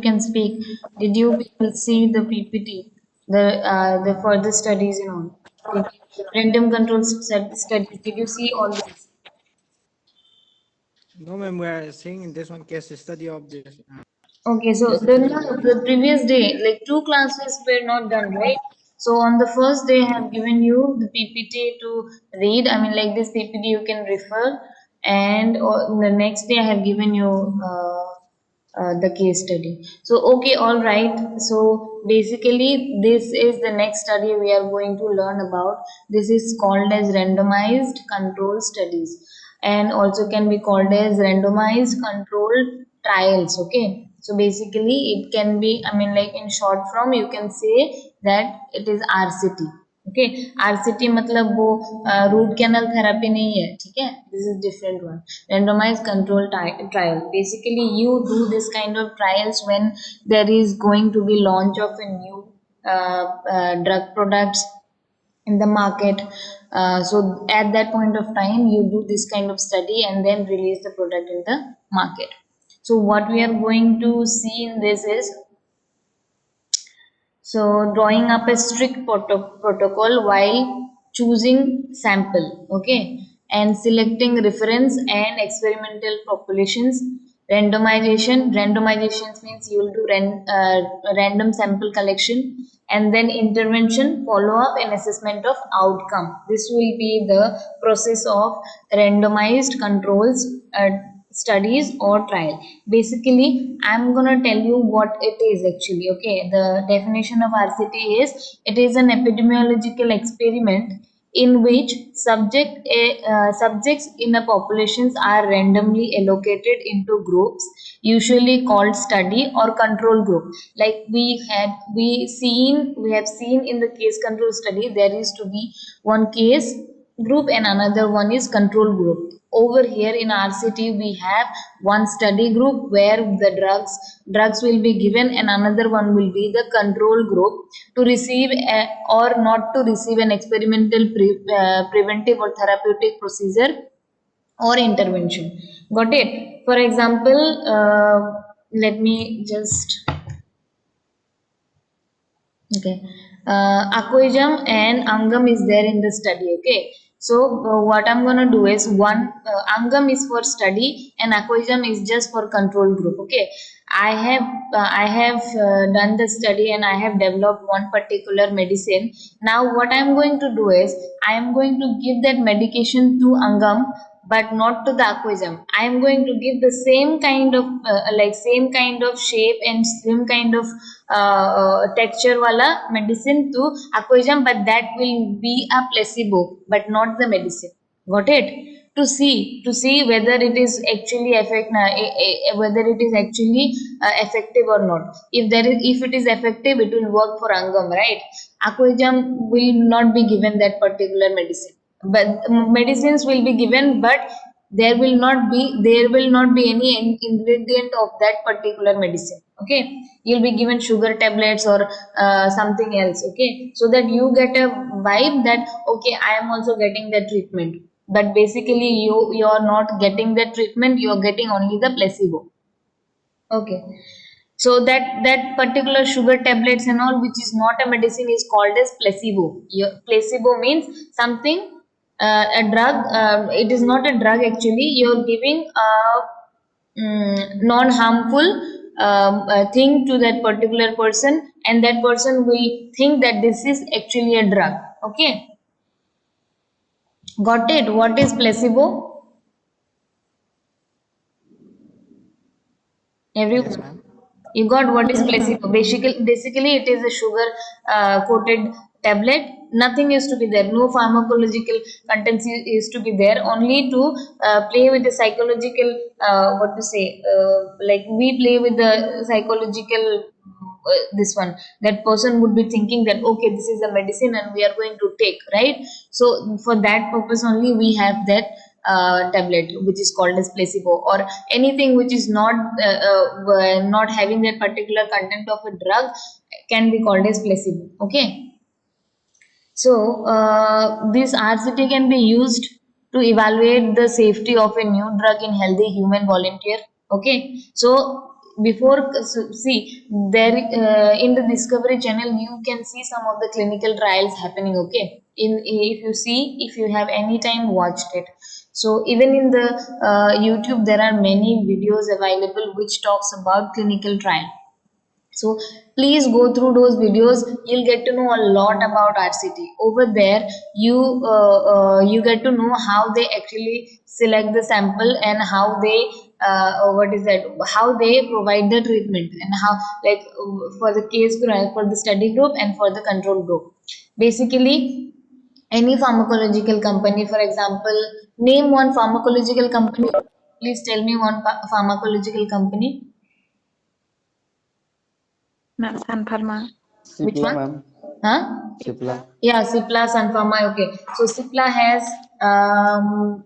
can speak. Did you people see the PPT, the further studies and all? Random control studies. Did you see all this? No, ma'am, we are seeing in this one case study of this Okay, so case the, study no, of the the previous day, like two classes were not done, right? So on the first day, I have given you the PPT to read. I mean, like this PPT you can refer, and the next day I have given you the case study. So okay, all right. So basically, this is the next study we are going to learn about. This is called as randomized control studies, and also can be called as randomized controlled trials. Okay, so basically it can be, I mean, like in short form you can say that it is RCT. Okay RCT मतलब वो root canal therapy नहीं है, ठीक है, this is different one. Randomise control trial, basically you do this kind of trials when there is going to be launch of a new drug products in the market. So at that point of time you do this kind of study and then release the product in the market. So what we are going to see in this is, so drawing up a strict protocol while choosing sample, okay, and selecting reference and experimental populations. Randomization means you will do random sample collection, and then intervention, follow up, and assessment of outcome. This will be the process of randomized controls. Studies or trial. Basically, I'm gonna tell you what it is actually. Okay, the definition of RCT is, it is an epidemiological experiment in which subjects in a populations are randomly allocated into groups, usually called study or control group. Like we have seen in the case control study, there is to be one case group and another one is control group. Over here in RCT we have one study group where the drugs will be given, and another one will be the control group to receive or not to receive an experimental preventive or therapeutic procedure or intervention. Got it? For example, let me just, okay. Aquajum and Angam is there in the study. Okay. So what I'm gonna do is, one Angam is for study and Aquajum is just for control group. Okay. I have done the study and I have developed one particular medicine. Now what I'm going to do is, I am going to give that medication to Angam but not to the aquism. I am going to give the same kind of same kind of shape and same kind of texture wala medicine to aquism, but that will be a placebo, but not the medicine. Got it? To see whether it is actually whether it is actually effective or not. If it is effective, it will work for Angam, right? Aquism will not be given that particular medicine, but medicines will be given, but there will not be any ingredient of that particular medicine. Okay, you'll be given sugar tablets or something else. Okay, so that you get a vibe that okay, I am also getting the treatment, but basically you are not getting the treatment, you are getting only the placebo. Okay, so that particular sugar tablets and all, which is not a medicine, is called as placebo. Placebo means something, a drug. It is not a drug actually. You're giving a non-harmful thing to that particular person, and that person will think that this is actually a drug. Okay, got it? What is placebo? yes, Everyone. ma'am. You got what is placebo? Basically, it is a sugar coated tablet. Nothing is to be there. No pharmacological contents is to be there. Only to play with the psychological. What to say? Like we play with the psychological. This one, that person would be thinking that okay, this is a medicine and we are going to take, right? So for that purpose only we have that tablet which is called as placebo, or anything which is not having that particular content of a drug can be called as placebo. Okay, so this RCT can be used to evaluate the safety of a new drug in healthy human volunteer. Okay, so before, see there, in the Discovery Channel you can see some of the clinical trials happening. Okay, in if you see, if you have any time watched it. So even in the YouTube there are many videos available which talks about clinical trial. So please go through those videos. You'll get to know a lot about RCT. Over there, you get to know how they actually select the sample and how they what is that? How they provide the treatment and how, like, for the case group, for the study group and for the control group. Basically, any pharmacological company, for example, name one pharmacological company. Please tell me one pharmacological company. Ma'am, Sun Pharma. Which Cipla, one? ma'am. Huh? Cipla. Yeah, Cipla, Sun Pharma. Okay, so Cipla has um,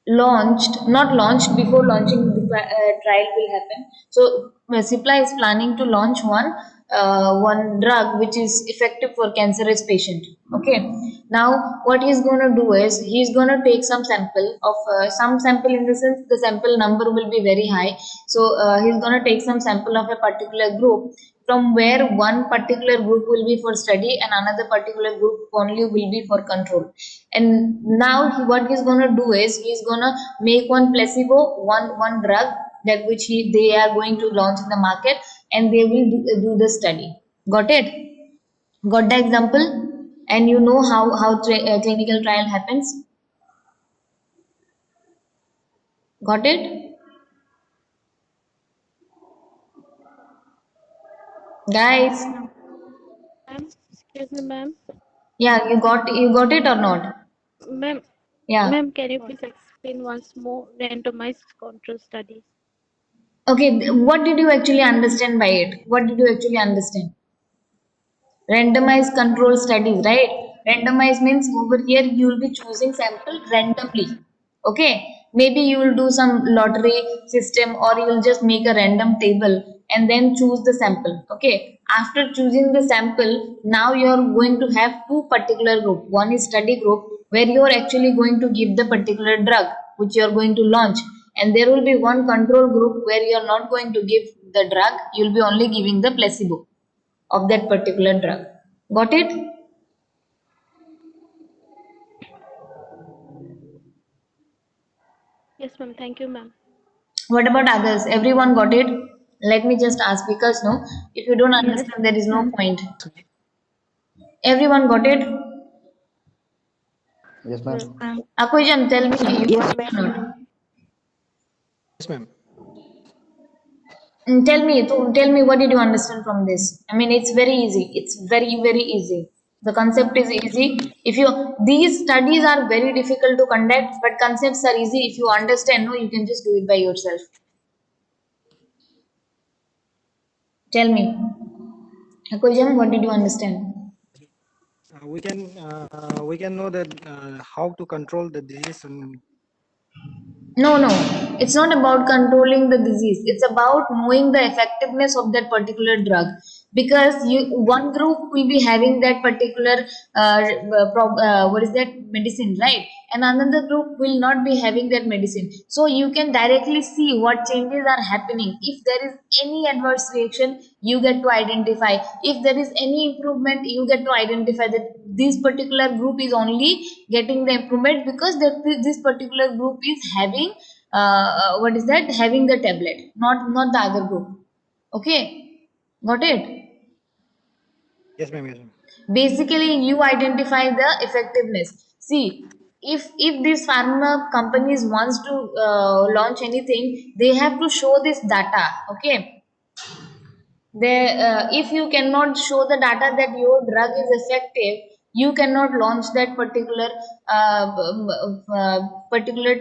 launched, not launched, before launching the trial will happen. So Cipla is planning to launch one drug which is effective for cancerous patient. Okay, now what he's going to do is he's going to take some sample of some sample, in the sense the sample number will be very high. So he's going to take some sample of a particular group, from where one particular group will be for study and another particular group only will be for control. And now what he's going to do is he's going to make one placebo, one drug, that which they are going to launch in the market, and they will do the study. Got it? Got the example? And you know how clinical trial happens. Got it, guys? Ma'am, excuse me, ma'am. Yeah, you got it or not? Ma'am, Yeah. ma'am, can you please explain once more randomized control studies? Okay, what did you actually understand by it? What did you actually understand? Randomized control studies, right? Randomized means over here you will be choosing sample randomly. Okay, maybe you will do some lottery system, or you will just make a random table and then choose the sample. Okay, after choosing the sample, now you are going to have two particular group. One is study group, where you are actually going to give the particular drug which you are going to launch, and there will be one control group where you are not going to give the drug, you will be only giving the placebo of that particular drug. Got it? Yes, ma'am. Thank you, ma'am. What about others? Everyone got it? Let me just ask, because no, if you don't Yes, understand, there is no ma'am. point. Everyone got it? Yes, Yes, ma'am. ma'am. Akujam, tell me, you got it or not? Yes, ma'am. Tell me, what did you understand from this? I mean, it's very easy. It's very, very easy. The concept is easy. If you, these studies are very difficult to conduct, but concepts are easy. If you understand, no, you can just do it by yourself. Tell me, Akujam, what did you understand? We can know that how to control the disease and No, no, it's not about controlling the disease. It's about knowing the effectiveness of that particular drug. Because one group will be having that particular what is that medicine, right? And another group will not be having that medicine. So you can directly see what changes are happening. If there is any adverse reaction, you get to identify. If there is any improvement, you get to identify that this particular group is only getting the improvement because this particular group is having what is that, having the tablet, not the other group. Okay, got it? yes, ma'am. Yes, ma'am. Basically you identify the effectiveness. See, if these pharma companies wants to launch anything, they have to show this data. Okay, they, if you cannot show the data that your drug is effective, you cannot launch that particular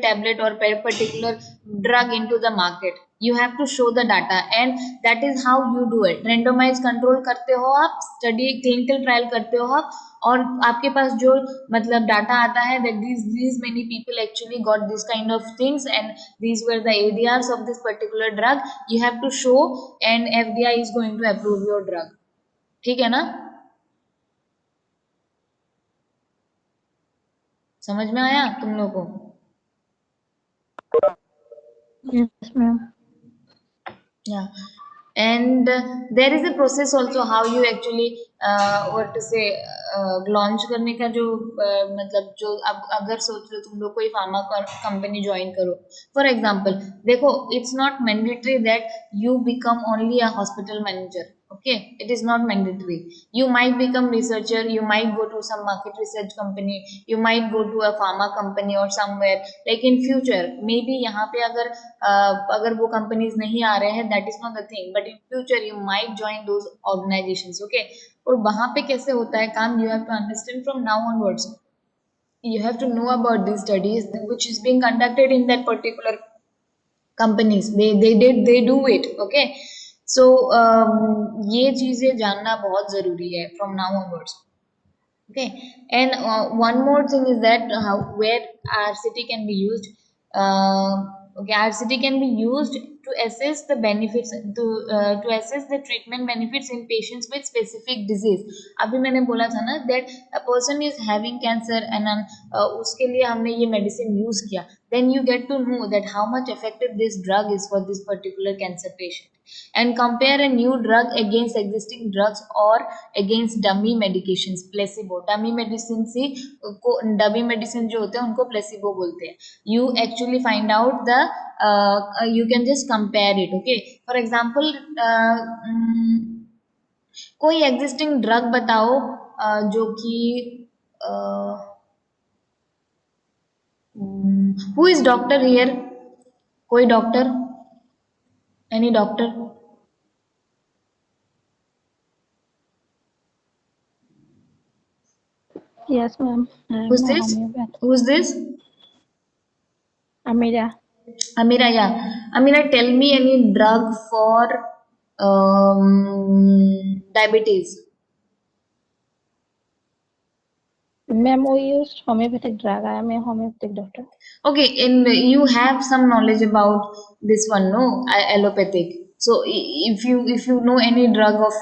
tablet or particular drug into the market. You have to show the data, and that is how you do it. Randomized control करते हो आप, study clinical trial करते हो आप, और आपके पास जो मतलब डाटा आता है that these many people actually got this kind of things, and these were the ADRs of this particular drug, you have to show, and FDI is going to approve your drug. ठीक है ना? समझ में आया तुम लोगों को? Yes, ma'am. Yeah. And there is a process also how you actually what to say launch करने का जो मतलब जो अब अगर सोच लो तुम लोग कोई फार्मा कंपनी ज्वाइन करो फॉर एग्जांपल देखो it's not mandatory that you become only a hospital manager, okay, it is not mandatory. You might become researcher, you might go to some market research company, you might go to a pharma company or somewhere like in future maybe यहाँ पे अगर वो companies नहीं आ रहे हैं that is not the thing, but in future you might join those organizations, okay. और वहाँ पे कैसे होता है काम, you have to understand from now onwards, you have to know about these studies which is being conducted in that particular companies, they do it, okay. So ये चीजें जानना बहुत जरूरी है from now onwards, okay. And one more thing is that where RCT can be used, okay, RCT can be used to assess the benefits, to assess the treatment benefits in patients with specific disease. अभी मैंने बोला था ना that a person is having cancer and उसके लिए हमने ये medicine use किया, then you get to know that how much effective this drug is for this particular cancer patient, and compare a new drug against existing drugs or against dummy medications, placebo. Dummy medicine से को dummy medicine जो होते हैं उनको placebo बोलते हैं. You actually find out the you can just compare it, okay. For example कोई existing drug बताओ जो कि who is doctor here, कोई doctor, any doctor? Yes, ma'am. Who's I'm a this? homeopath. Who's this? Amira. Amira, yeah. Amira, tell me any drug for diabetes. Ma'am, we used homeopathic drug. I am a homeopathic doctor. Okay, and you have some knowledge about this one, no? Allopathic. So if you know any drug of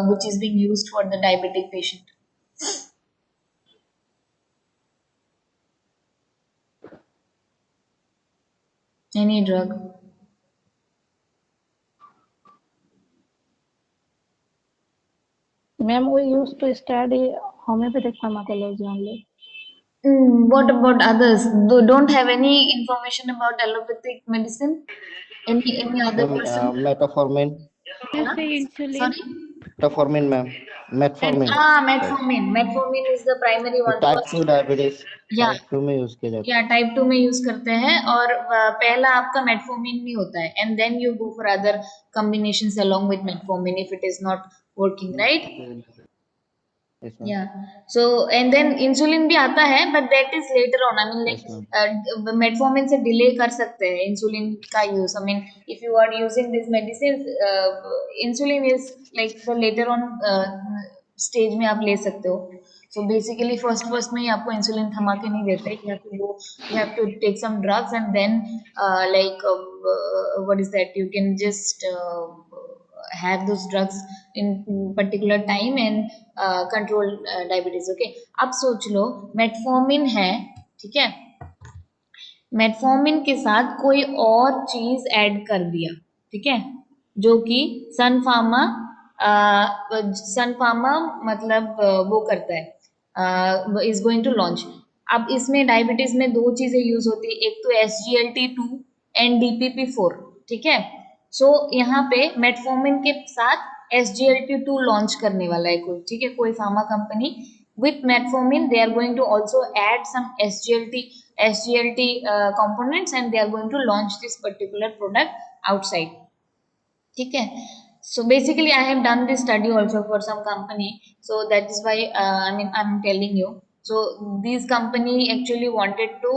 which is being used for the diabetic patient, any drug. Ma'am, we used to study homeopathic pharmacology only. What about others? Don't have any information about allopathic medicine? Any other Ma'am, person? metformin, You Huh? say insulin. Sorry? metformin, ma'am, metformin. Right. Metformin. Metformin is the primary तो one for, type 2 diabetes yeah, type 2 में use किया जाता या type 2 में use करते हैं और पहला आपका मेटफॉर्मिन भी होता है and then you go for other combinations along with metformin if it is not working right. है. Yes, ma'am. या सो एंड देन इंसुलिन भी आता है but that is later on, I mean Yes, ma'am. Like metformin से delay कर सकते हैं insulin का use. I mean if you are using this medicine, insulin is like the later on stage में आप ले सकते हो. सो बेसिकली फर्स्ट फर्स्ट में ही आपको इंसुलिन थमा के नहीं देते, you have to take some drugs and then what is that, you can just have those drugs in particular time and control diabetes, okay. अब सोच लो मेटफॉर्मिन है, ठीक है, मेटफॉर्मिन के साथ कोई और चीज ऐड कर दिया, ठीक है, जो कि सन फार्मा मतलब वो करता है, इज गोइंग टू लॉन्च. अब इसमें डायबिटीज में दो चीजें यूज होती है, एक तो SGLT2 एंड DPP4, ठीक है. सो यहाँ पे मेटफॉर्मिन के साथ SGLT2 लॉन्च करने वाला है कोई, ठीक है, कोई pharma company. With metformin they are going to also add some SGLT components and they are going to launch this particular product outside, ठीक है. So basically I have done this study also for some company, so that is why I mean I'm telling you. So this company actually wanted to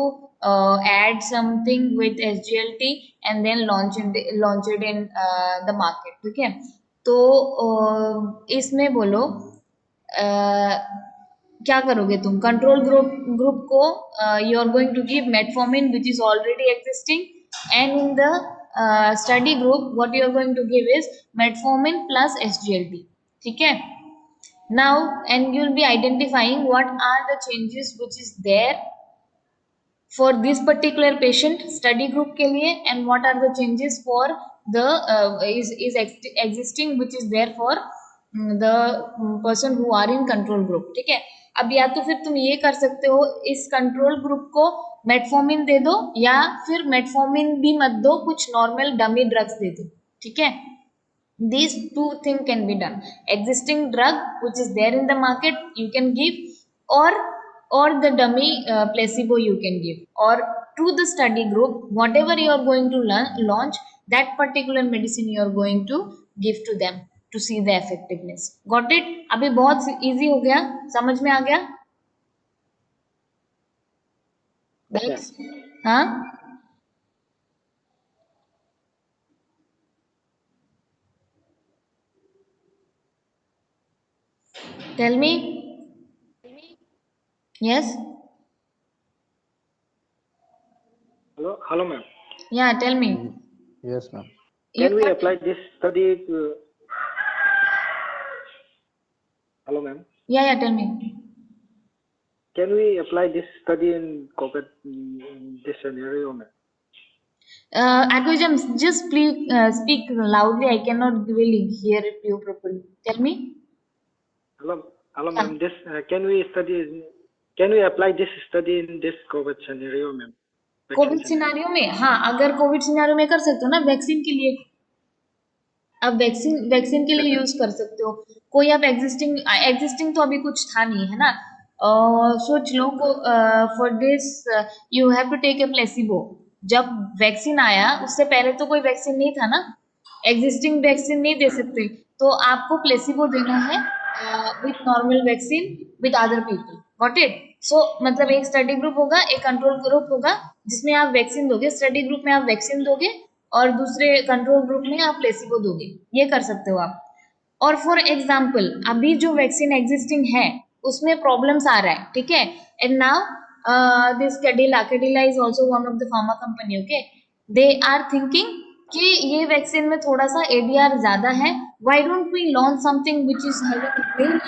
add something with SGLT and then launch it in the market, ठीक है. तो इसमें बोलो क्या करोगे तुम, control group को you are going to give metformin which is already existing and in the study group what you are going to give is metformin plus SGLT, ठीक है. Now and you will be identifying what are the changes which is there for this particular patient study group के लिए, and what are the changes for the existing which is there for the person who are in control group. ठीक है, अब या तो फिर तुम ये कर सकते हो, इस कंट्रोल ग्रुप को मेटफॉर्मिन दे दो, या फिर मेटफॉर्मिन भी मत दो, कुछ नॉर्मल डमी ड्रग्स दे दो. ठीक है, these two things can be done. Existing drug which is there in the market you can give, or the dummy placebo you can give, or to the study group whatever you are going to launch, that particular medicine you are going to give to them to see the effectiveness. Got it? अभी बहुत easy हो गया, समझ में आ गया? Guys, हाँ? Tell me. Yes. Hello, ma'am. Yeah, tell me. Yes, ma'am. Can we You- apply this study to? Hello, ma'am. Yeah, tell me. Can we apply this study in COVID in this scenario, ma'am? Aquajam, just please speak loudly. I cannot really hear you properly. Tell me. Hello, ma'am. This Can we apply this study in this COVID scenario, ma'am? Covid scenario में, हाँ, अगर Covid scenario में कर सकते हो ना, vaccine के लिए, अब वैक्सीन के लिए यूज कर सकते हो. कोई आप एग्जिस्टिंग तो अभी कुछ था नहीं, है ना. सोच लो को for this you have to take a placebo. जब वैक्सीन आया उससे पहले तो कोई वैक्सीन नहीं था ना, एग्जिस्टिंग वैक्सीन नहीं दे सकते, तो आपको प्लेसिबो देना है with normal vaccine with other people. Got it? So मतलब एक स्टडी ग्रुप होगा, एक कंट्रोल ग्रुप होगा, जिसमें आप वैक्सीन दोगे. स्टडी ग्रुप में आप वैक्सीन दोगे और दूसरे कंट्रोल ग्रुप में आप प्लेसिबो दोगे. ये कर सकते हो आप. और फॉर एग्जाम्पल अभी जो वैक्सीन एग्जिस्टिंग है उसमें प्रॉब्लम्स आ रहा है, ठीक है, and now this Cadila is also one of the pharma company. Okay, they are thinking कि ये वैक्सीन में थोड़ा सा एडीआर ज्यादा है, why don't we launch something which is having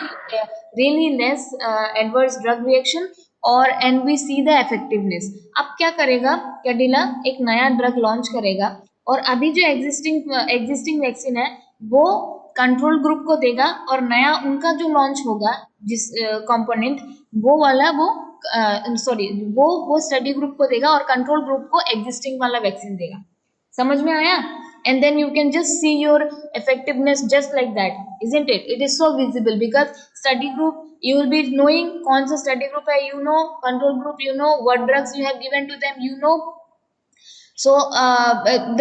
really less adverse drug reaction और and we see the effectiveness. अब क्या करेगा कैडिला, एक नया ड्रग लॉन्च करेगा और अभी जो एग्जिस्टिंग वैक्सीन है वो कंट्रोल ग्रुप को देगा, और नया उनका जो लॉन्च होगा जिस कंपोनेंट वो वाला वो स्टडी ग्रुप को देगा और कंट्रोल ग्रुप को एग्जिस्टिंग वाला वैक्सीन देगा. समझ में आया? And then you can just see your effectiveness just like that, isn't it? It is so visible because study group you will be knowing कौन सा study group है, you know, control group you know, what drugs you have given to them you know. So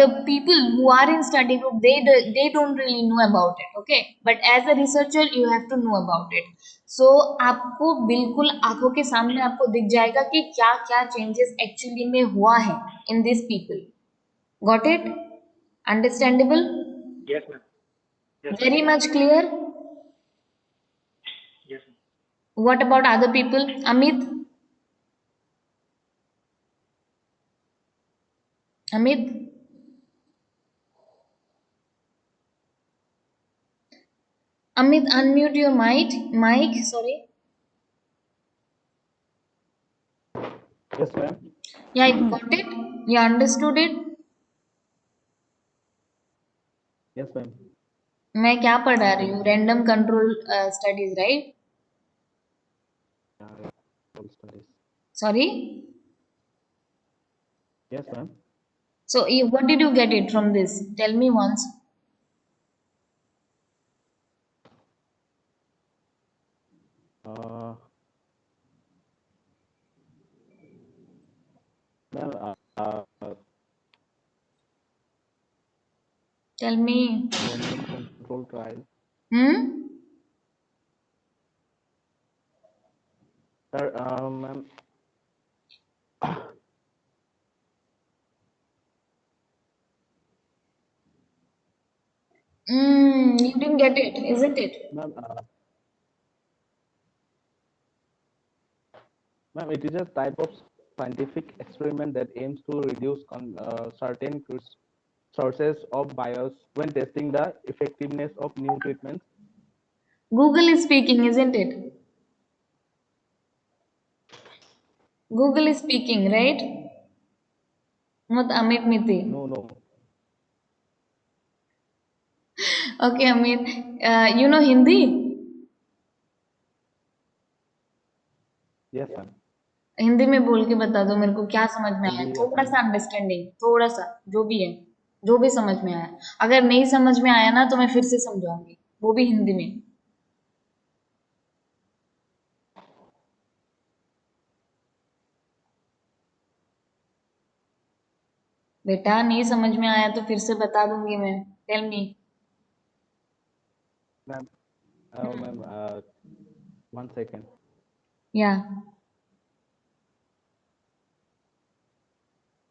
the people who are in study group they don't really know about it, okay, but as a researcher you have to know about it. So आपको बिल्कुल आंखों के सामने आपको दिख जाएगा कि क्या क्या changes actually में हुआ है in these people. Got it? Understandable? Yes, ma'am. Yes, Very much clear? yes, ma'am. What about other people? Amit? Amit? Amit, unmute your mic, sorry. Yes, ma'am. Yeah, you got it? You understood it? Yes, ma'am. मैं क्या पढ़ा रही हूँ? Random control studies, right? All studies. Sorry? Yes, ma'am. So what did you get it from this? Tell me once. Ma'am, Tell me. random control trial. Hmm? Sir, ma'am, You didn't get it, isn't it? ma'am, ma'am, it is a type of scientific experiment that aims to reduce certain sources of bias when testing the effectiveness of new treatments. Google is speaking, isn't it? Google is speaking, right? Not Amit Miti. No, no. Okay, Amit. You know Hindi? Yes, ma'am. Hindi में बोल के बता दो मेरे को क्या समझ में आया, Hindi, थोड़ा अपन सा अंडरस्टैंडिंग, थोड़ा सा जो भी है, जो भी समझ में आया। अगर नहीं समझ में आया ना तो मैं फिर से समझाऊंगी, वो भी हिंदी में। बेटा नहीं समझ में आया तो फिर से बता दूंगी मैं। Tell me. ma'am. Ma'am, 1 second. या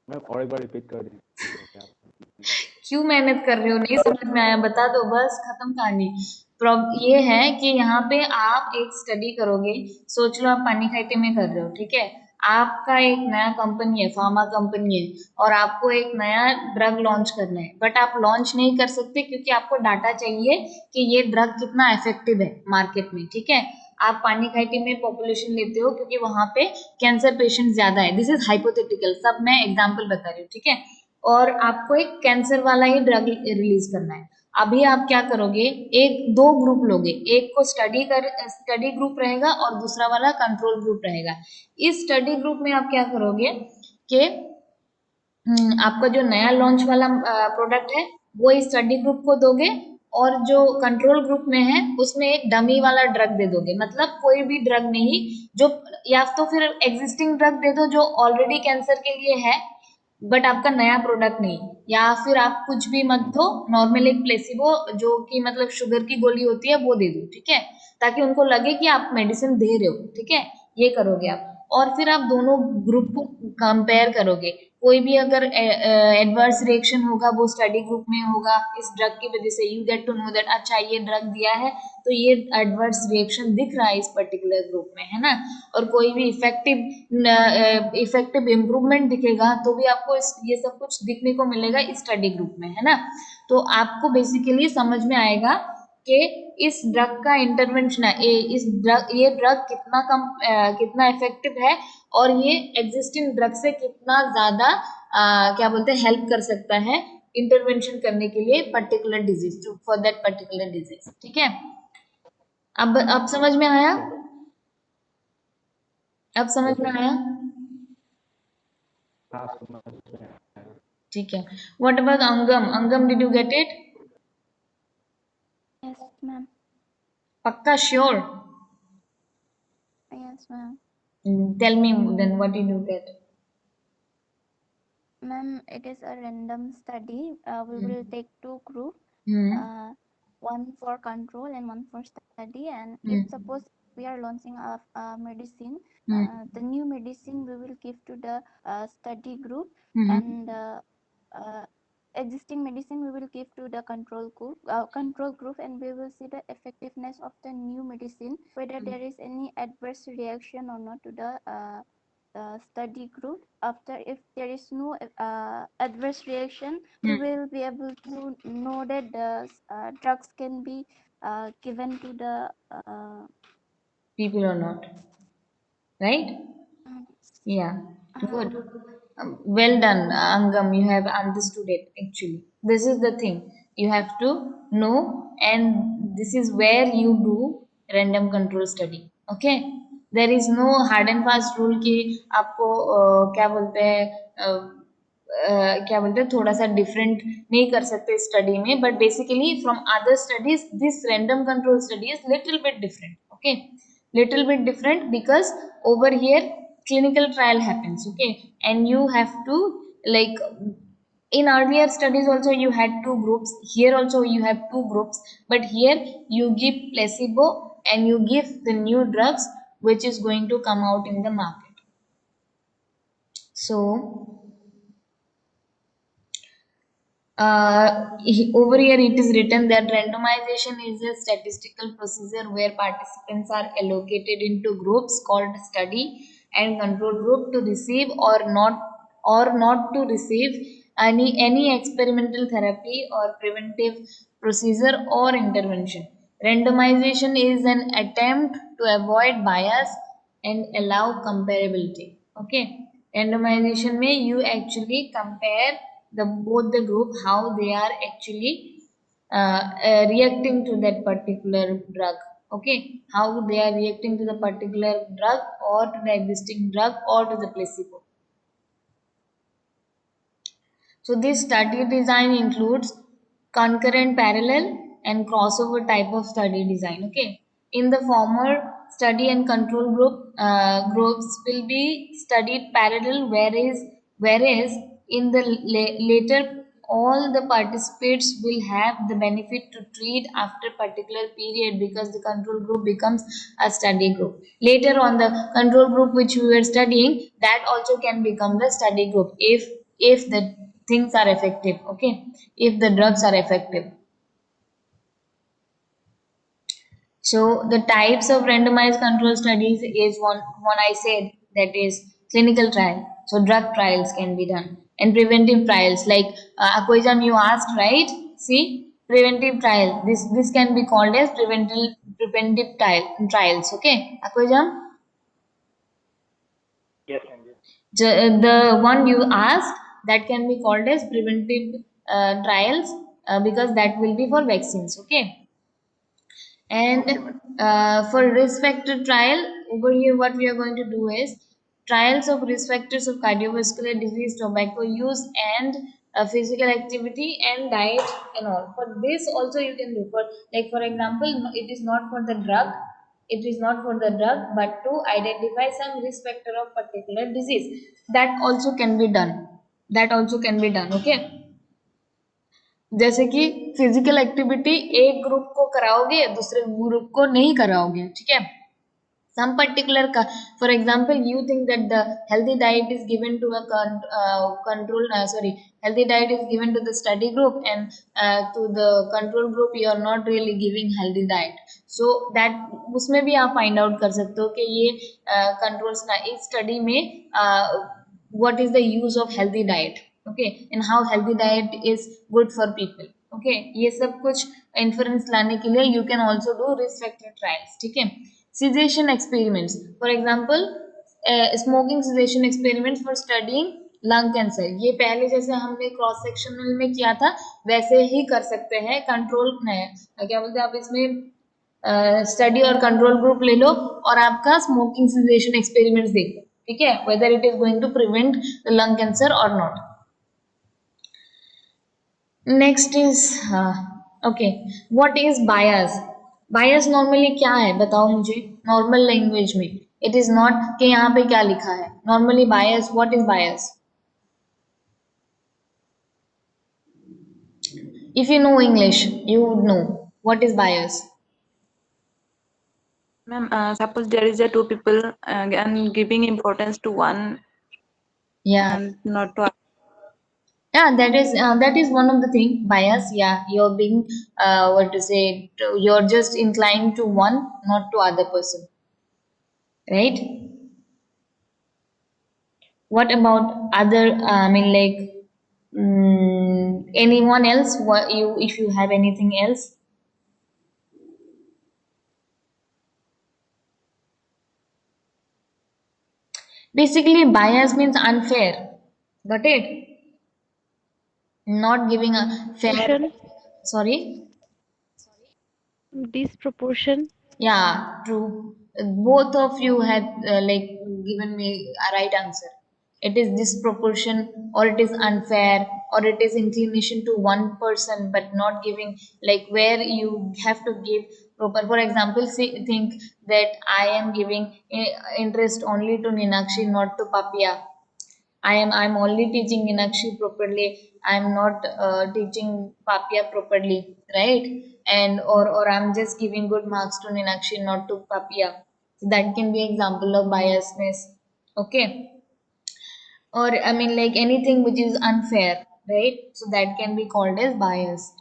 मैम और एक बार रिपीट कर दीजिए क्या? क्यों मेहनत कर रहे हो, नहीं समझ में आया बता दो, बस खत्म कहानी। ये है कि यहाँ पे आप एक स्टडी करोगे, सोच लो आप पानी खाइटे में कर रहे हो, ठीक है। आपका एक नया कंपनी है, फार्मा कंपनी है, और आपको एक नया ड्रग लॉन्च करना है, बट आप लॉन्च नहीं कर सकते क्योंकि आपको डाटा चाहिए कि ये ड्रग कितना इफेक्टिव है मार्केट में, ठीक है। आप पानी खाइटी में पॉपुलेशन लेते हो क्योंकि वहां पे कैंसर पेशेंट ज्यादा है, दिस इज हाइपोथेटिकल, सब मैं एग्जाम्पल बता रही हूँ, ठीक है। और आपको एक कैंसर वाला ही ड्रग रिलीज करना है। अभी आप क्या करोगे, एक दो ग्रुप लोगे, एक को स्टडी ग्रुप रहेगा और दूसरा वाला कंट्रोल ग्रुप रहेगा। इस स्टडी ग्रुप में आप क्या करोगे कि आपका जो नया लॉन्च वाला प्रोडक्ट है वो इस स्टडी ग्रुप को दोगे, और जो कंट्रोल ग्रुप में है उसमें एक डमी वाला ड्रग दे दोगे, मतलब कोई भी ड्रग नहीं जो, या तो फिर एग्जिस्टिंग ड्रग दे दो जो ऑलरेडी कैंसर के लिए है बट आपका नया प्रोडक्ट नहीं, या फिर आप कुछ भी मत दो, नॉर्मल एक प्लेसिबो जो कि मतलब शुगर की गोली होती है वो दे दो, ठीक है, ताकि उनको लगे कि आप मेडिसिन दे रहे हो, ठीक है। ये करोगे आप, और फिर आप दोनों ग्रुप को कंपेयर करोगे। कोई भी अगर एडवर्स रिएक्शन होगा वो स्टडी ग्रुप में होगा इस ड्रग की वजह से, you get to know that अच्छा ये ड्रग दिया है तो ये एडवर्स रिएक्शन दिख रहा है इस पर्टिकुलर ग्रुप में, है ना। और कोई भी इफेक्टिव इम्प्रूवमेंट दिखेगा तो भी आपको ये सब कुछ दिखने को मिलेगा इस स्टडी ग्रुप में, है ना। तो आपको बेसिकली समझ में आएगा कि इस ड्रग का इंटरवेंशन है, ये ड्रग कितना इफेक्टिव है, और ये एग्जिस्टिंग ड्रग से कितना ज्यादा क्या बोलते हैं हेल्प कर सकता है इंटरवेंशन करने के लिए particular disease, for that particular disease, ठीक है। अब समझ में आया, अब समझ Yes, में ma'am. आया, हाँ समझ में आया। ठीक है। What about Angam, Angam did you get it? Yes, ma'am. पक्का sure? Yes, ma'am. Tell me then what did you get? Ma'am, it is a random study. We will take two groups, uh, one for control and one for study. And if suppose we are launching a medicine, the new medicine we will give to the study group, and existing medicine we will give to the control group, and we will see the effectiveness of the new medicine, whether there is any adverse reaction or not to the study group. After, if there is no adverse reaction, we will be able to know that the drugs can be given to the People or not, right? um, Yeah, uh, good. Well done, Angam. You have understood it actually. This is the thing you have to know, and this is where you do random control study. Okay, there is no hard and fast rule कि आपको क्या बोलते हैं थोड़ा सा different नहीं कर सकते स्टडी में, but basically from other studies this random control study is little bit different, okay, little bit different because over here clinical trial happens, okay, and you have to, like, in earlier studies also you had two groups, here also you have two groups, but here you give placebo and you give the new drugs which is going to come out in the market. So over here it is written that randomization is a statistical procedure where participants are allocated into groups called study and control group to receive or not to receive any experimental therapy or preventive procedure or intervention. Randomization is an attempt to avoid bias and allow comparability. Okay, randomization में you actually compare the both the group how they are actually reacting to that particular drug. Okay, how they are reacting to the particular drug or to the existing drug or to the placebo. So this study design includes concurrent, parallel, and crossover type of study design. Okay, in the former, study and control groups will be studied parallel, whereas in the later, all the participants will have the benefit to treat after particular period because the control group becomes a study group. Later on, the control group which we were studying, that also can become the study group if the things are effective. Okay, if the drugs are effective. So the types of randomized control studies is one I said, that is clinical trial. So drug trials can be done and preventive trials like Akoijam you asked, right? See, preventive trial. This can be called as preventive trials. Okay, Akoijam. Yes, ma'am. The one you asked, that can be called as preventive trials because that will be for vaccines. Okay, and Okay, ma'am. for risk factor trial, over here what we are going to do is trials of risk factors of cardiovascular disease, tobacco use, and physical activity and diet and all. For this also you can do for, like for example, it is not for the drug, it is not for the drug, but to identify some risk factor of particular disease. That also can be done. That also can be done. Okay. जैसे कि physical activity एक group को कराओगे दूसरे group को नहीं कराओगे, ठीक है. Some particular for example you think that the healthy diet is given to a control sorry, healthy diet is given to the study group and to the control group you are not really giving healthy diet, so that उसमें भी आप find out कर सकते हो कि ये controls ना इस study में what is the use of healthy diet, okay, and how healthy diet is good for people. Okay, ये सब कुछ inference लाने के लिए you can also do risk factor trials, ठीक है. Cessation experiments, for example smoking cessation experiments for studying lung cancer, ये पहले जैसे हमने क्रॉस सेक्शनल में किया था वैसे ही कर सकते हैं कंट्रोल क्या बोलते हैं आप इसमें स्टडी और कंट्रोल ग्रुप ले लो और आपका स्मोकिंग सिजेशन एक्सपेरिमेंट्स देखो, ठीक है, whether it is going to prevent the lung cancer और not. Next is okay, what is bias. Bias normally क्या है बताओ मुझे नॉर्मल लैंग्वेज में. इट इज नॉट कि यहाँ पे क्या लिखा है. Normally bias, what is bias? If you know English, you would know what is bias. Ma'am, suppose there is a two people and giving importance to one Yeah, and not to other. yeah, that is one of the thing. Bias. Yeah, you're being what to say? You're just inclined to one, not to other person, right? What about other? I mean, like anyone else? What you if you have anything else? Basically, bias means unfair. Got it? Not giving a fair. Proportion, Sorry. disproportion. Yeah, true. Both of you had like given me a right answer. It is disproportion, or it is unfair, or it is inclination to one person, but not giving like where you have to give proper. For example, say, think that I am giving interest only to Ninakshi, not to Papia. I'm only teaching Meenakshi properly. I'm not teaching Papia properly, right? And or I'm just giving good marks to Meenakshi, not to Papia. So that can be example of biasness. Okay. Or I mean like anything which is unfair, right? So that can be called as bias.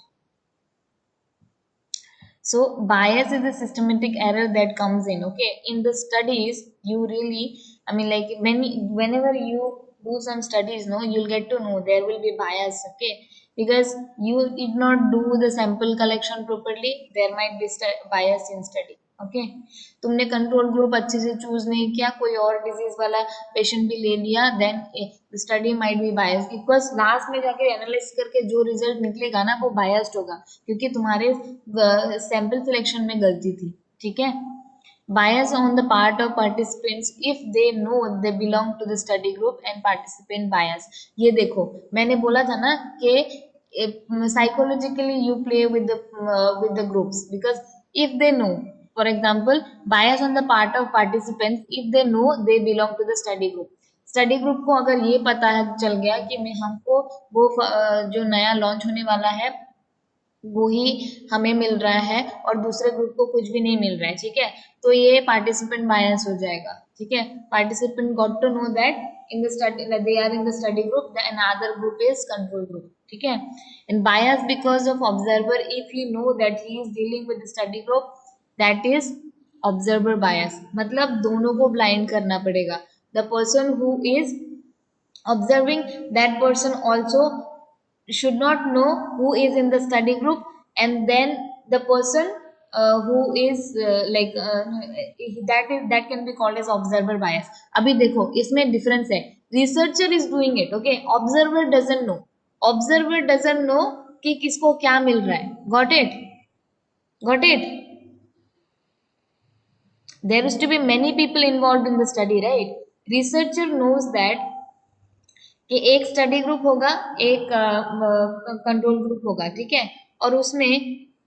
So bias is a systematic error that comes in. Okay, in the studies, you really, I mean, like whenever you do some studies, no, you'll get to know there will be bias. Okay, because you did not do the sample collection properly, there might be bias in study. Okay तुमने control group अच्छे से choose नहीं किया, कोई और disease वाला patient भी ले लिया, then study might be bias, because last में जाके एनालाइज करके जो रिजल्ट निकलेगा ना वो बायस्ड होगा, क्योंकि तुम्हारे सैंपल सिलेक्शन में गलती थी, ठीक है। Bias on the part of participants if they know they belong to the study group and participant bias. ये देखो मैंने बोला था ना कि psychologically you play with the groups because if they know, for example bias on the part of participants if they know they belong to the study group. Study group को अगर ये पता है चल गया कि मैं हमको वो जो नया लॉन्च होने वाला है वो ही हमें मिल रहा है और दूसरे ग्रुप को कुछ भी नहीं मिल रहा है, ठीक है, तो ये पार्टिसिपेंट बायस हो जाएगा, ठीक है। Participant got to know that in the study they are in the study group and other group is control group, ठीक है। And bias because of observer if he know that he is dealing with the study group that is observer bias, मतलब दोनों को blind करना पड़ेगा। The person who is observing that person also should not know who is in the study group, and then the person who is that can be called as observer bias. अभी देखो इसमें difference है, researcher is doing it, okay, observer doesn't know, observer doesn't know कि किसको क्या मिल रहा है, got it, there is to be many people involved in the study, right? Researcher knows that कि एक स्टडी ग्रुप होगा, एक कंट्रोल ग्रुप होगा, ठीक है, और उसमें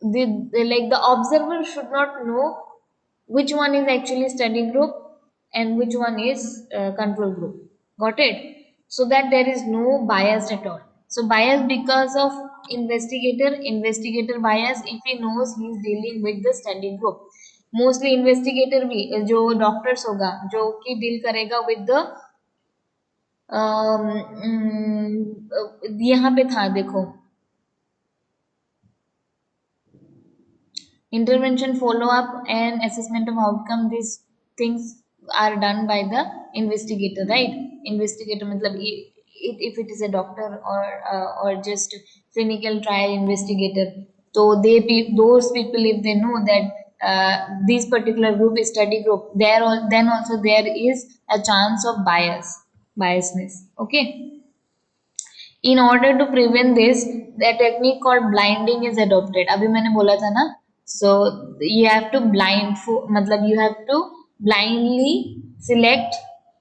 like the observer should not know which one is actually study group and which one is control group, got it, so that there is no bias at all. So bias because of investigator bias if he knows he is dealing with the study group. Mostly investigator भी जो doctors होगा जो कि deal करेगा with the यहाँ पे था देखो, intervention, follow up and assessment of outcome, these things are done by the investigator, right? Investigator मतलब if it is a doctor or just clinical trial investigator, so those people if they know that this particular group is study group, then also there is a chance of biasness, okay. In order to prevent this, the technique called blinding is adopted. अभी मैंने बोला था ना, so you have to मतलब you have to blindly select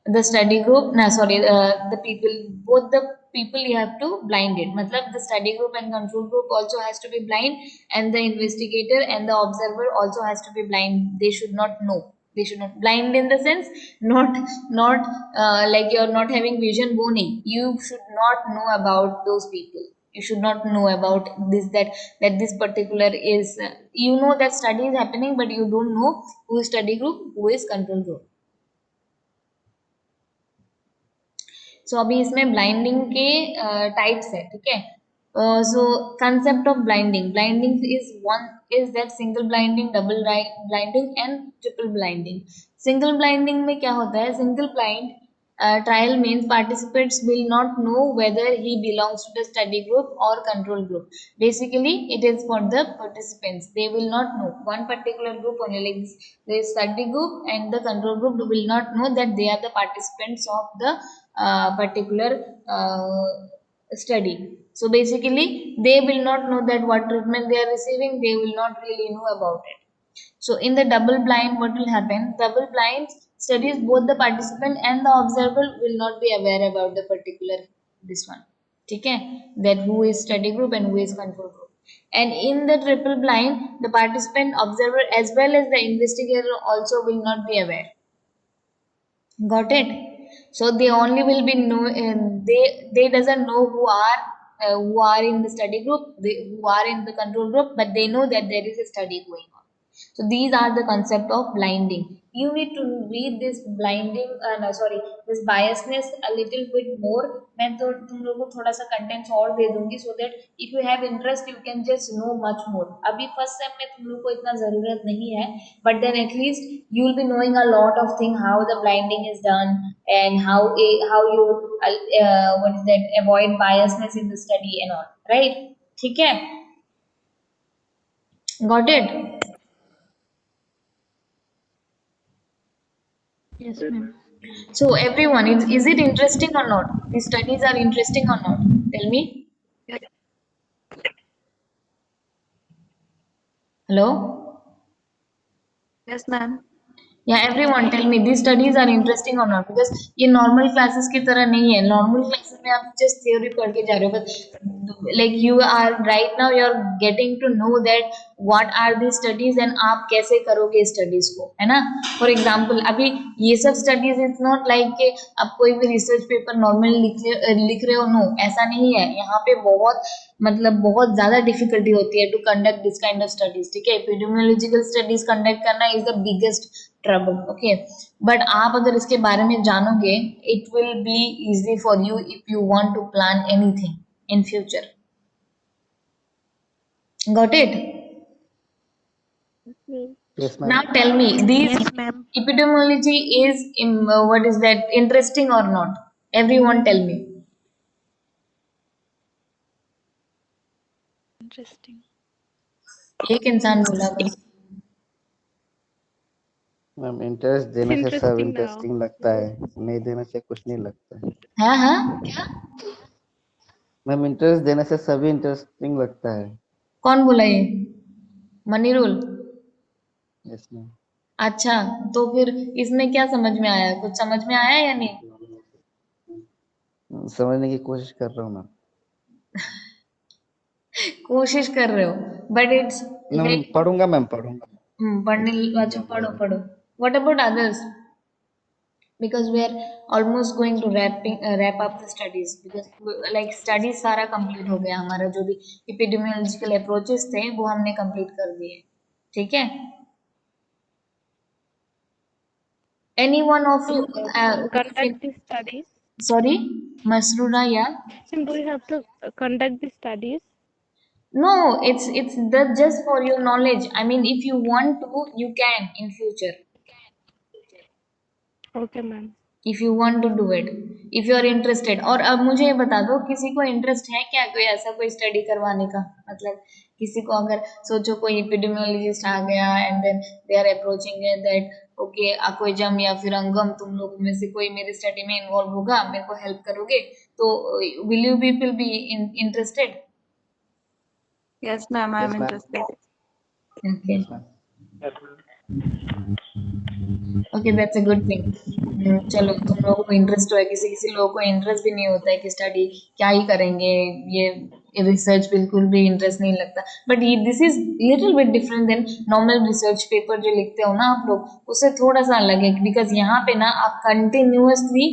the study group, the people, both the people you have to blind it, मतलब the study group and control group also has to be blind, and the investigator and the observer also has to be blind, they should not know, they should not blind in the sense not like you're not having vision, वो नहीं, you should not know about those people, you should not know about this that this particular is you know that study is happening but you don't know who is study group, who is control group. सो अभी इसमें blinding के types है, ठीक है। सो concept of blinding is that single blinding, double blinding and triple blinding. Single blinding में क्या होता है, single blind trial means participants will not know whether he belongs to the study group or control group. Basically it is for the participants, they will not know one particular group only, like the study group and the control group will not know that they are the participants of the particular study. So basically they will not know that what treatment they are receiving, they will not really know about it. So in the double blind, what will happen? Double blind studies, both the participant and the observer will not be aware about the particular this one. Okay, that who is study group and who is control group. And in the triple blind, the participant, observer as well as the investigator also will not be aware. Got it? So they only will be know they doesn't know who are in the study group, who are in the control group, but they know that there is a study going on. So these are the concept of blinding. You need to read this this biasness a little bit more. मैं तो तुम लोगों को थोड़ा सा contents और दे दूंगी so that if you have interest you can just know much more. अभी first sem में तुम लोग को इतना जरूरत नहीं है, but then at least you will be knowing a lot of things, how the blinding is done and how you what is that, avoid biasness in the study and all, right? ठीक है, got it? Yes, ma'am. So everyone, is it interesting or not? These studies are interesting or not? Tell me. Hello? Yes, ma'am. Yeah, everyone tell me these studies are interesting or not, because ये normal classes की तरह नहीं है. Normal classes में आप just theory पढ़ के जा रहे हो, but like you are right now you are getting to know that what are these studies and आप कैसे करोगे studies को, है ना? For example, अभी ये सब studies it's not like कि आप कोई भी research paper normal लिख रहे हो, no, ऐसा नहीं है. यहाँ पे बहुत मतलब बहुत ज्यादा डिफिकल्टी होती है to conduct this kind of studies. ठीक है, एपिडेमियोलॉजिकल स्टडीज कंडक्ट करना is the biggest trouble. Okay, but आप अगर इसके बारे में जानोगे it will be easy for you if you want to plan anything in future. Got it? Okay. Yes, Now ma'am. tell me, these Yes, ma'am. epidemiology is what is that interesting or not? Everyone tell me. Interesting. एक इंसान बोला बस. Ma'am interest It's देने से सब interesting now. Interesting लगता है, नहीं देने से कुछ नहीं लगता है. हाँ हाँ, क्या? मैम इंटरेस्ट देने से सभी इंटरेस्टिंग लगता है. कौन बोला ये? Money rule? Yes ma'am. अच्छा, तो फिर इसमें क्या समझ में आया? कुछ समझ में आया या नहीं? समझने की कोशिश कर रहा हूँ मैम. कोशिश कर रहे हो, बट इट्स मैम लाइक पढ़ूंगा मैम, पढ़ूंगा. पढ़ने. अच्छा, पढ़ो पढ़ो. What about others? Because we are almost going to wrap up the studies, because like studies सारा complete हो गया हमारा. जो भी epidemiological approaches थे वो हमने complete कर दिए. ठीक है? Any one of you Conduct these studies. sorry, Masrura, yeah? Sim, do you have to conduct these studies? No, it's the just for your knowledge. I mean, if you want to, you can in future. Okay, ma'am. If you want to do it, if you are interested. और अब मुझे ये बता दो, किसी को interest है क्या कोई ऐसा कोई स्टडी करवाने का? मतलब किसी को अगर सोचो कोई एपिडेमियोलॉजिस्ट आ गया and then they are approaching that okay अक्वेजम या फिर अंगम, तुम लोग में से कोई मेरी स्टडी में इन्वॉल्व होगा, मेरे को हेल्प करोगे, तो will you people be interested? Yes, ma'am. I am Yes, ma'am. interested. Okay. Yes, ma'am. Yes, ma'am. Okay, that's a good thing. चलो, तुम लोगों को इंटरेस्ट है. किसी किसी लोगों को इंटरेस्ट भी नहीं होता है कि स्टडी क्या ही करेंगे, ये रिसर्च बिल्कुल भी इंटरेस्ट नहीं लगता. बट ये this is little bit different than normal research paper जो लिखते हो ना आप लोग, उससे थोड़ा सा अलग है. बिकॉज यहाँ पे ना आप continuously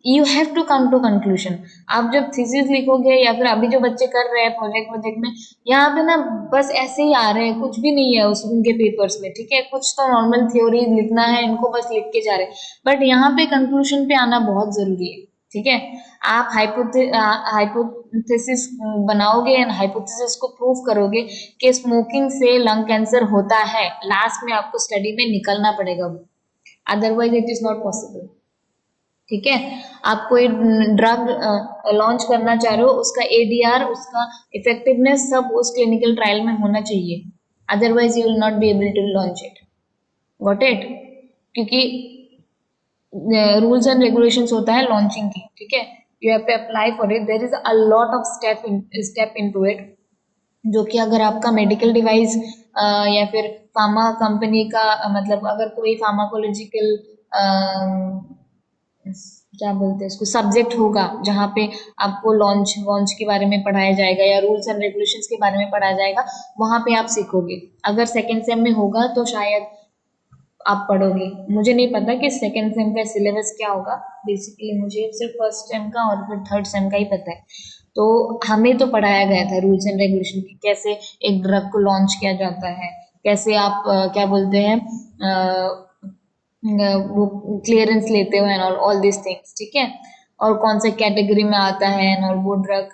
you have to come to conclusion. आप जब थीसिस लिखोगे या फिर अभी जो बच्चे कर रहे हैं प्रोजेक्ट में, यहाँ पे ना बस ऐसे ही आ रहे हैं, कुछ भी नहीं है उस उनके पेपर्स में. ठीक है, कुछ तो नॉर्मल थ्योरी लिखना है इनको, बस लिख के जा रहे हैं. बट यहाँ पे कंक्लूजन पे आना बहुत जरूरी है. ठीक है, आप हाइपोथेसिस बनाओगे एंड हाइपोथेसिस को प्रूव करोगे कि स्मोकिंग से लंग कैंसर होता है. लास्ट में आपको स्टडी में निकलना पड़ेगा वो, otherwise it is not possible. ठीक है, आप कोई ड्रग लॉन्च करना चाह रहे हो, उसका एडीआर, उसका इफेक्टिवनेस सब उस क्लिनिकल ट्रायल में होना चाहिए, otherwise you will not be able to launch it. Got it? क्योंकि रूल्स एंड रेगुलेशंस होता है लॉन्चिंग की. ठीक है, you have to apply for it. There is a lot of step into it, जो कि अगर आपका मेडिकल डिवाइस या फिर फार्मा कंपनी का मतलब अगर कोई फार्माकोलॉजिकल क्या बोलते हैं इसको सब्जेक्ट होगा जहाँ पे आपको लॉन्च के बारे में पढ़ाया जाएगा या रूल्स एंड रेगुलेशंस के बारे में पढ़ाया जाएगा, वहां पे आप सीखोगे. अगर सेकेंड सेम में होगा तो शायद आप पढ़ोगे. मुझे नहीं पता कि सेकेंड सेम का सिलेबस क्या होगा. बेसिकली मुझे सिर्फ फर्स्ट सेम का और फिर थर्ड सेम का ही पता है. तो हमें तो पढ़ाया गया था रूल्स एंड रेगुलेशन की, कैसे एक ड्रग को लॉन्च किया जाता है, कैसे आप क्या बोलते हैं वो क्लियरेंस लेते हो एंड ऑल दिस थिंग्स. ठीक है, और कौन से कैटेगरी में आता है एंड और वो ड्रग,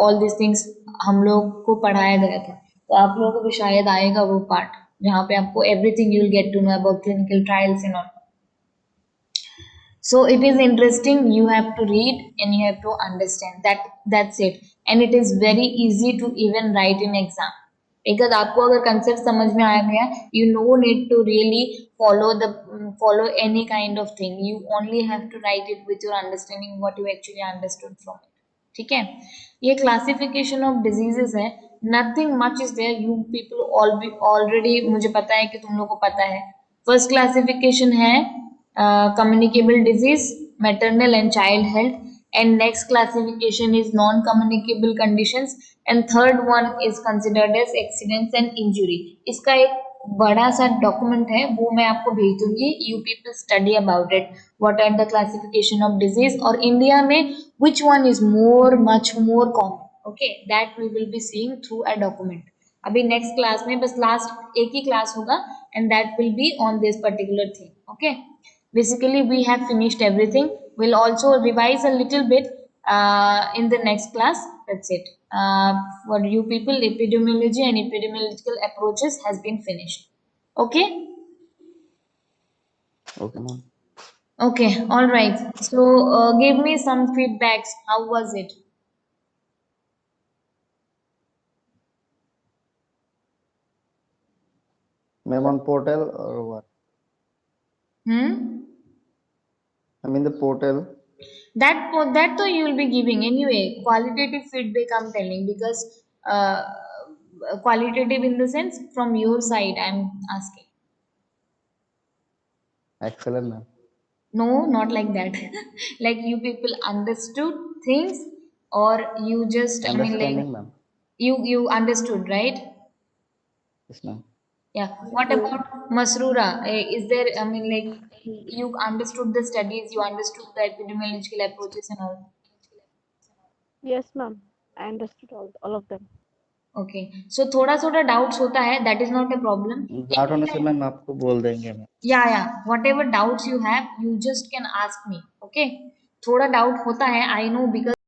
ऑल दिस थिंग्स हम लोग को पढ़ाया गया था. तो आप लोगों को भी शायद आएगा वो पार्ट जहाँ पे आपको everything you will get to know about clinical trials and all. So it is interesting. You have to read and you have to understand that. That's it. And it is very easy to even write in exam. because आपको अगर concept समझ में आ गया, you no need to really follow any kind of thing. You only have to write it with your understanding what you actually understood from it. ठीक है, ये classification of diseases है, nothing much is there, you people already, मुझे पता है कि तुम लोग को पता है. फर्स्ट क्लासिफिकेशन है communicable disease, maternal and child health, and next classification is non-communicable conditions, and third one is considered as accidents and injury. इसका एक बड़ा सा डॉक्यूमेंट है, वो मैं आपको भेज दूंगी. You people study about it, what are the classification of disease, और इंडिया में which one is much more common. Okay, that we will be seeing through a document. अभी नेक्स्ट क्लास में बस लास्ट एक ही क्लास होगा, and that will be on this particular thing. Okay, basically we have finished everything. We'll also revise a little bit in the next class. That's it. For you people, epidemiology and epidemiological approaches has been finished. Okay. Okay, ma'am. Okay, all right. So give me some feedbacks. How was it? Ma'am, on portal or what? I'm in the portal. That though you will be giving anyway. Qualitative feedback I'm telling, because qualitative in the sense from your side I'm asking. Excellent, ma'am. No, not like that. Like you people understood things, or you just, I mean, Understanding, like ma'am. you understood, right? Yes, ma'am. Yeah. What about Masrura? Is there, I mean, like you understood the studies, you understood the epidemiological approaches and all. Yes, ma'am. I understood all of them. Okay. So थोड़ा थोड़ा doubts होता है, that is not a problem. Doubt होने से ma'am आपको बोल देंगे ma'am. Yeah. Whatever doubts you have, you just can ask me. Okay. थोड़ा doubt होता है, I know, because